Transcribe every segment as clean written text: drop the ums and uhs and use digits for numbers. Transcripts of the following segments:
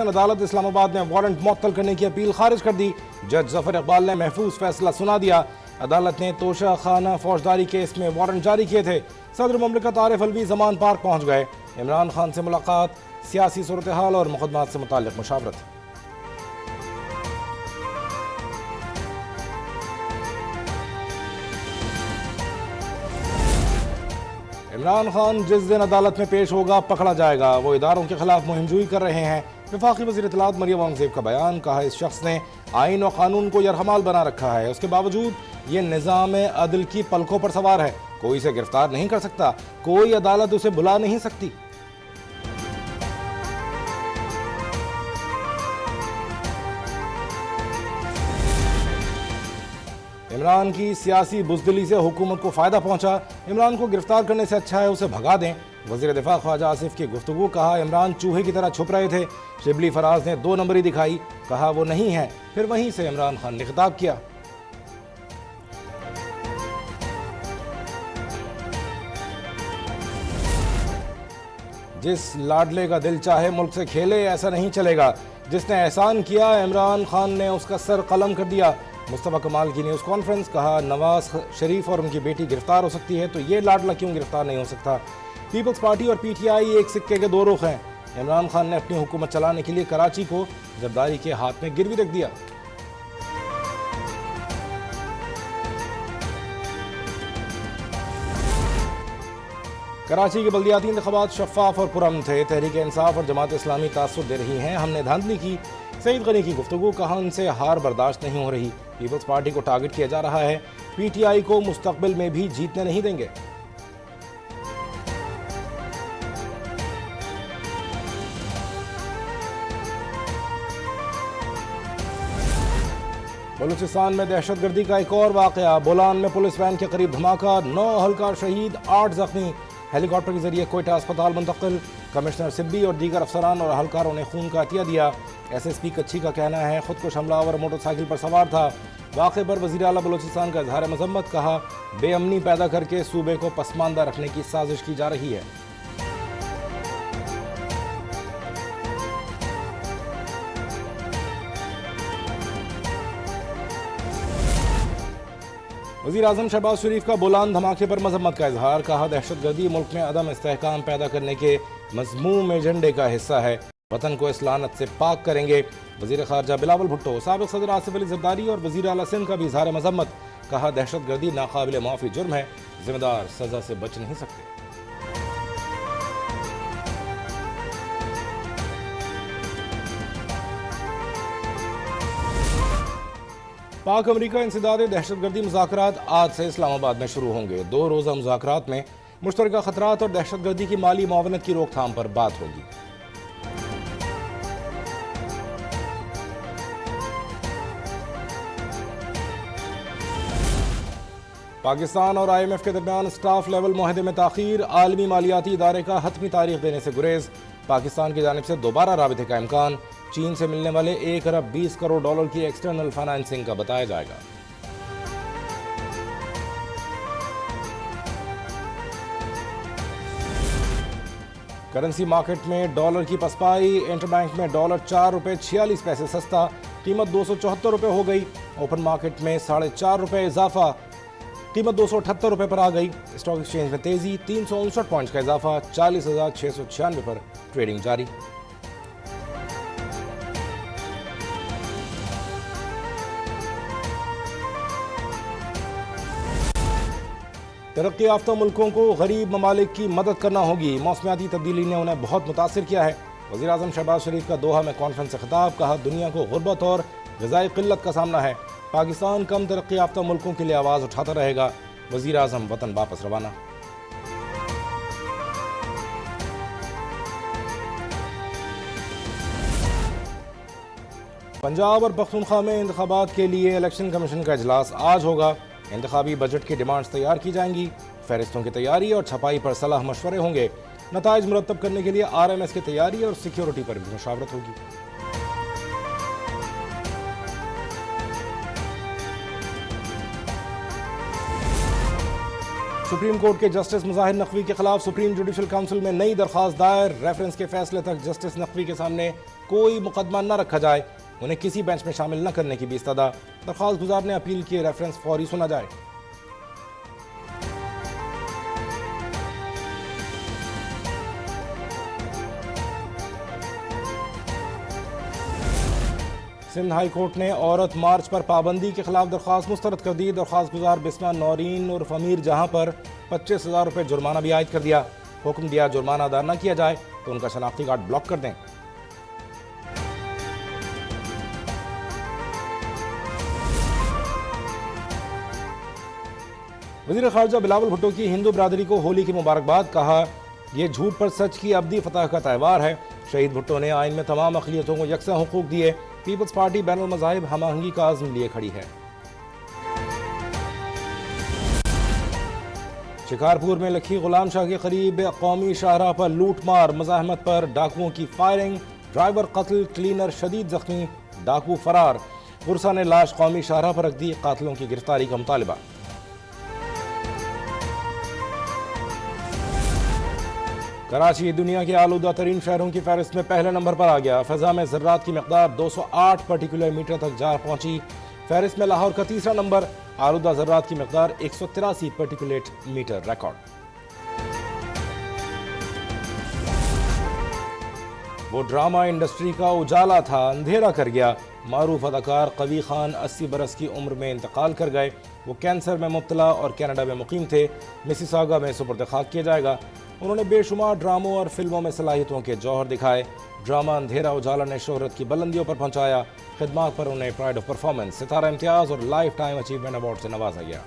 अदालत इस्लामाबाद ने वारंट मुअत्तल करने की अपील खारिज कर दी। जज जफर इकबाल ने महफूज फैसला सुना दिया। अदालत ने तोशा खाना फौजदारी केस में वारंट जारी किए थे। सदर मुमलिकत आरिफ अलवी जमान पार्क पहुंच गए। इमरान खान से मुलाकात, सियासी सूरत हाल और मुकदमात से मुताल्लिक मुशावरत। इमरान खान जिस दिन अदालत में पेश होगा पकड़ा जाएगा। वो इदारों के खिलाफ मुहिमजोई कर रहे हैं। वफाकी वज़ीर इत्तलात मरियम औरंगज़ेब का बयान। कहा इस शख्स ने आइन और कानून को यरहमाल बना रखा है, उसके बावजूद ये निज़ाम अदल की पलकों पर सवार है। कोई इसे गिरफ्तार नहीं कर सकता, कोई अदालत उसे बुला नहीं सकती। इमरान की सियासी बुज़दिली से हुकूमत को फ़ायदा पहुंचा। इमरान को गिरफ्तार करने से अच्छा है उसे भगा दें। वज़ीर दिफा ख्वाजा आसिफ की गुफ्तगू। कहा इमरान चूहे की तरह छुप रहे थे। शिबली फराज ने 2 नंबरी दिखाई, कहा वो नहीं है। फिर वहीं से इमरान खान ने खिताब किया। जिस लाडले का दिल चाहे मुल्क से खेले, ऐसा नहीं चलेगा। जिसने एहसान किया इमरान खान ने उसका सर कलम कर दिया। मुस्तफ़ा कमाल की न्यूज़ कॉन्फ्रेंस। कहा नवाज शरीफ और उनकी बेटी गिरफ्तार हो सकती है तो ये लाडला क्यों गिरफ्तार नहीं हो सकता। पीपल्स पार्टी और पीटीआई एक सिक्के के 2 रुख हैं। इमरान खान ने अपनी हुकूमत चलाने के लिए कराची को जरदारी के हाथ में गिरवी रख दिया। कराची के बल्दियाती इंतखाबात शफाफ और पुरअमन थे। तहरीक इंसाफ और जमात इस्लामी तासुर दे रही हैं। हमने धांधली की। सईद गनी की गुफ्तगू। कहा उनसे हार बर्दाश्त नहीं हो रही। पीपल्स पार्टी को टारगेट किया जा रहा है। पीटीआई को मुस्तकबिल में भी जीतने नहीं देंगे। बलूचिस्तान में दहशतगर्दी का एक और वाकया। बोलान में पुलिस वैन के करीब धमाका, 9 अहलकार शहीद, 8 जख्मी। हेलीकॉप्टर के जरिए कोयटा अस्पताल मुंतकिल। कमिश्नर सिब्बी और दीगर अफसरान और अहलकारों ने खून का अतिया दिया। एसएसपी कच्छी का कहना है खुदकुश हमलावर मोटरसाइकिल पर सवार था। वाक़े पर वज़ीर आला बलूचिस्तान का इज़हार मज़म्मत। कहा बेअमनी पैदा करके सूबे को पसमानदा रखने की साजिश की जा रही है। वज़ीर आज़म शहबाज शरीफ का बोलान धमाके पर मजम्मत का इजहार। कहा दहशतगर्दी मुल्क में अदम इस्तेहकाम पैदा करने के मज़मूम एजेंडे का हिस्सा है। वतन को इस लानत से पाक करेंगे। वज़ीर ख़ारजा बिलावल भुट्टो, साबिक़ सदर आसिफ अली ज़रदारी और वज़ीर आला सिंध का भी इजहार मज़म्मत। कहा दहशतगर्दी नाकाबिल माफ़ी जुर्म है, ज़िम्मेदार सज़ा से बच नहीं सकते। पाक अमरीका इंसदाद दहशतगर्दी मुज़ाकरात आज से इस्लामाबाद में शुरू होंगे। 2 रोज़ा मुज़ाकरात में मुश्तरका ख़तरात और दहशतगर्दी की माली मुआवनत की रोकथाम पर बात होगी। पाकिस्तान और IMF के दरमियान स्टाफ लेवल मुआहदे में ताख़ीर। आलमी मालियाती इदारे का हतमी तारीख देने से गुरेज। पाकिस्तान की जानिब से दोबारा राबिते का इम्कान। चीन से मिलने वाले 1 अरब 20 करोड़ डॉलर की एक्सटर्नल फाइनेंसिंग का बताया जाएगा। करेंसी मार्केट में डॉलर की पसपाई। इंटरबैंक में डॉलर ₹4.46 सस्ता, कीमत ₹274 हो गई। ओपन मार्केट में ₹4.5 इजाफा, कीमत ₹278 पर आ गई। स्टॉक एक्सचेंज में तेजी, 359 पॉइंट्स का इजाफा, 40,696 पर ट्रेडिंग जारी। तरक्की याफ्ता मुल्कों को गरीब ममालिक की मदद करना होगी। मौसमियाती तब्दीली ने उन्हें बहुत मुतासिर किया है। वज़ीर आज़म शहबाज शरीफ का दोहा में कॉन्फ्रेंस से खिताब। कहा दुनिया को गुर्बत और ग़िज़ाई क़िल्लत का सामना है। पाकिस्तान कम तरक्की याफ्ता मुल्कों के लिए आवाज़ उठाता रहेगा। वज़ीर आज़म वतन वापस रवाना। पंजाब और पख्तूनख्वा में इंतखाबात के लिए इलेक्शन कमीशन का इजलास आज होगा। इंतखाबी बजट की डिमांड्स तैयार की जाएंगी। फहरिस्तों की तैयारी और छपाई पर सलाह मशवरे होंगे। नताइज मुरतब करने के लिए RMS की तैयारी और सिक्योरिटी पर भी मुशावरत होगी। सुप्रीम कोर्ट के जस्टिस मुजाहिर नकवी के खिलाफ सुप्रीम जुडिशल काउंसिल में नई दरख्वास्त दायर। रेफरेंस के फैसले तक जस्टिस नकवी के सामने कोई मुकदमा न रखा जाए, उन्हें किसी बेंच में शामिल न करने की भी इस्तदा। दरख्वास्त गुजार ने अपील की, रेफरेंस फौरी सुना जाए। सिंध हाई कोर्ट ने औरत मार्च पर पाबंदी के खिलाफ दरख्वास्त मुस्तरद कर दी। दरख्वास्त गुजार बिस्मा नौरीन उर्फ अमीर जहां पर 25,000 रुपये जुर्माना भी आयद कर दिया। हुक्म दिया जुर्माना अदा न किया जाए तो उनका शनाख्ती कार्ड ब्लॉक कर दें। वज़ीर ख़ारजा बिलावल भुट्टो की हिंदू बरादरी को होली की मुबारकबाद। कहा, यह झूठ पर सच की अब्दी फतह का त्यौहार है। शहीद भुट्टो ने आइन में तमाम अक़लियतों को यकसा हुकूक दिए। पीपल्स पार्टी बैनुल मज़ाहिब हमआहंगी का आज़म लिए खड़ी है। शिकारपुर में लखी गुलाम शाह के करीब कौमी शाहराह पर लूटमार, मज़ाहमत पर डाकुओं की फायरिंग, ड्राइवर कत्ल, क्लीनर शदीद जख्मी, डाकू फरार। गुरसा ने लाश कौमी शाहराह पर रख दी। कातिलों की गिरफ्तारी का मुतालबा। कराची दुनिया के आलूदा तरीन शहरों की फहरिस्त में पहले नंबर पर आ गया। फ़ज़ा में ज़र्रात की मकदार 208 पार्टिकुलर मीटर तक जा पहुंची। फहरिस्त में लाहौर का तीसरा नंबर, आलूदा ज़र्रात की मकदार 183 पार्टिकुलेट मीटर रिकॉर्ड। वो ड्रामा इंडस्ट्री का उजाला था, अंधेरा कर गया। मारूफ अदाकार कवी खान 80 बरस की उम्र में इंतकाल कर गए। वो कैंसर में मुब्तला और कनाडा में मुकीम थे। मिसिसागा में सुपुर्द खाक किया जाएगा। उन्होंने बेशुमार ड्रामों और फिल्मों में सलाहियतों के जौहर दिखाए। ड्रामा अंधेरा उजाला ने शोहरत की बुलंदियों पर पहुंचाया। खिदमात पर उन्हें प्राइड ऑफ परफॉर्मेंस, सितारा इम्तियाज और लाइफ टाइम अचीवमेंट अवार्ड से नवाजा गया।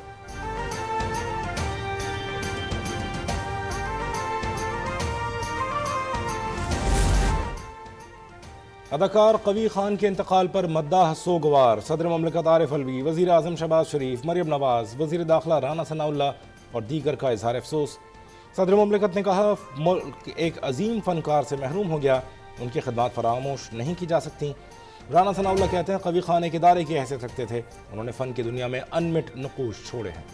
अदाकार कवी खान के इंतकाल पर मद्दाह सोगवार। सदर ममलिकत आरिफ अलवी, वज़ीर आज़म शहबाज शरीफ, मरियम नवाज, वज़ीर दाखिला राना सनाउल्लाह और दीगर का इजहार अफसोस। सदर ममलिकत ने कहा, मुल्क एक अजीम फनकार से महरूम हो गया, उनकी खिदमात फरामोश नहीं की जा सकती। राना सनाउल्लाह कहते हैं, कवी खान एक इदारे की हैसियत रखते थे, उन्होंने फ़न की दुनिया में अनमिट नकूश छोड़े हैं।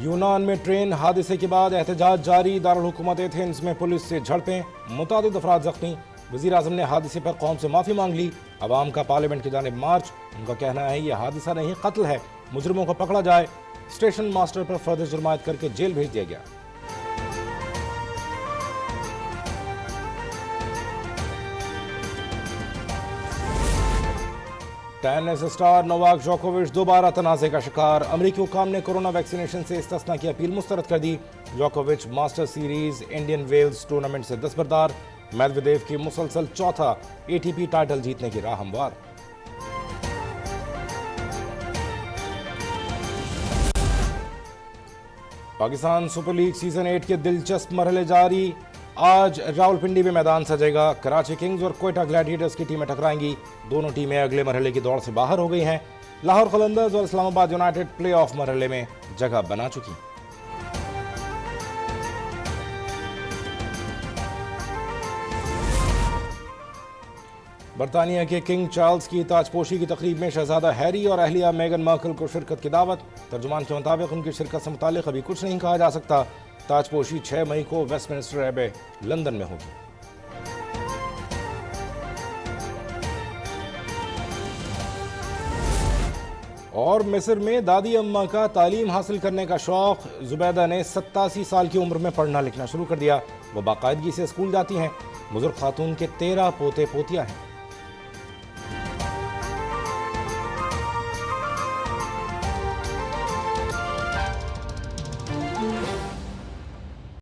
यूनान में ट्रेन हादसे के बाद एहतजाज जारी। दारुल हुकूमत एथेंस में पुलिस से झड़पें, मुतादिद अफराद जख्मी। वज़ीर आज़म ने हादसे पर कौम से माफ़ी मांग ली। अवाम का पार्लियामेंट की जानिब मार्च। उनका कहना है, यह हादसा नहीं कत्ल है, मुजरिमों को पकड़ा जाए। स्टेशन मास्टर पर फर्दर जुर्मायत करके जेल भेज दिया गया। टेनिस स्टार नोवाक जोकोविच दोबारा तनाज़े का शिकार। अमरीकी हुक्काम ने कोरोना वैक्सीनेशन से इस्तिस्ना की अपील मुस्तरद कर दी। जोकोविच Masters series Indian Wells tournament से दस्तबरदार। मेदवेदेव की मुसलसल चौथा एटीपी टाइटल जीतने की राह हमवार। पाकिस्तान सुपर लीग सीजन 8 के दिलचस्प मरहले जारी। आज रावलपिंडी में मैदान सजेगा। कराची किंग्स और क्वेटा ग्लैडिएटर्स की टीमें टकराएंगी। दोनों टीमें अगले मरहले की दौड़ से बाहर हो गई हैं। लाहौर कलंदर्स और इस्लामाबाद यूनाइटेड प्ले ऑफ मरहले में जगह बना चुकी। बरतानिया के किंग चार्ल्स की ताजपोशी की तकरीब में शहजादा हैरी और अहलिया मेगन मार्कल को शिरकत की दावत। तर्जुमान के मुताबिक उनकी शिरकत से मुतालिक अभी कुछ नहीं कहा जा सकता। ताजपोशी 6 मई को वेस्टमिंस्टर एबे लंदन में होगी। और मिस्र में दादी अम्मा का तालीम हासिल करने का शौक। जुबैदा ने 87 साल की उम्र में पढ़ना लिखना शुरू कर दिया। वो बाकायदगी से स्कूल जाती हैं। बुजुर्ग खातून के 13 पोते पोतियां हैं।